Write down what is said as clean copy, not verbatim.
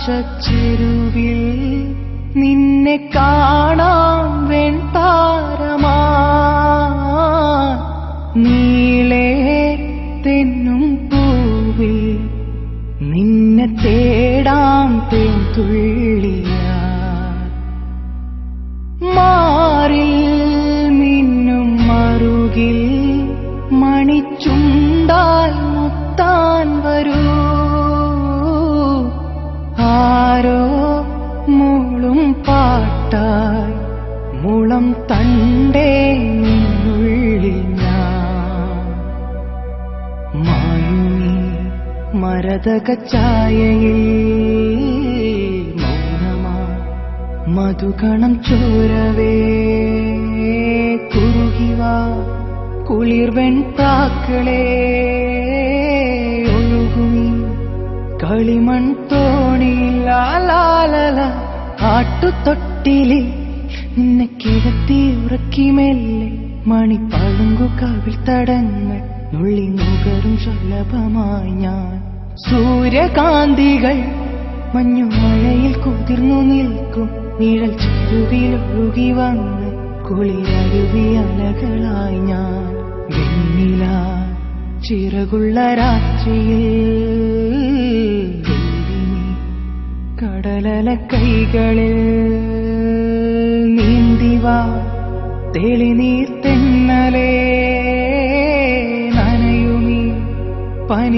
ആകാശച്ചെരുവിൽ നിന്നെ കാണാം വെൺതാരമാ നീളേ തെന്നും പൂവിൽ നിന്നെ തേടാം തേൻതുള്ളിയാ മാറിൽ മിന്നും മറുകിൽ മണിച്ചുണ്ടാൽ മുത്താൻ വരൂ ആരോ മൂളും പാട്ടായി മുളം തണ്ടേ നിന്നുള്ളിൽ ഞാൻ മായുമീ മരതകച്ചായയിൽ മൗനമാ മധുകണം ചോരവേ കുറുകിവാ കുളിർവെൺ പ്രാക്കളേ ഒഴുകുമീ കളിമൺ തോണിയിൽ ലാലാലല ആട്ടുതൊട്ടിലിൽ നിന്നെ കിടത്തി ഉറക്കി മെല്ലെ മണിപ്പളുങ്കു കവിൾ തടങ്ങൾ നുള്ളി നുകരും ശലഭമായി ഞാൻ സൂര്യകാന്തികൾ മഞ്ഞുമഴയിൽ കുതിർന്നു നിൽക്കും നിഴൽ ചെരുവിലൊഴുകി വന്ന് കുളിരരുവി അലകളായി ഞാൻ വെണ്ണില ചിറകുള്ള രാത്രിയിൽ കടലല കൈകളിൽ നീന്തിവാ തെളിനീർ തെന്നലേ നനയുമീ പനി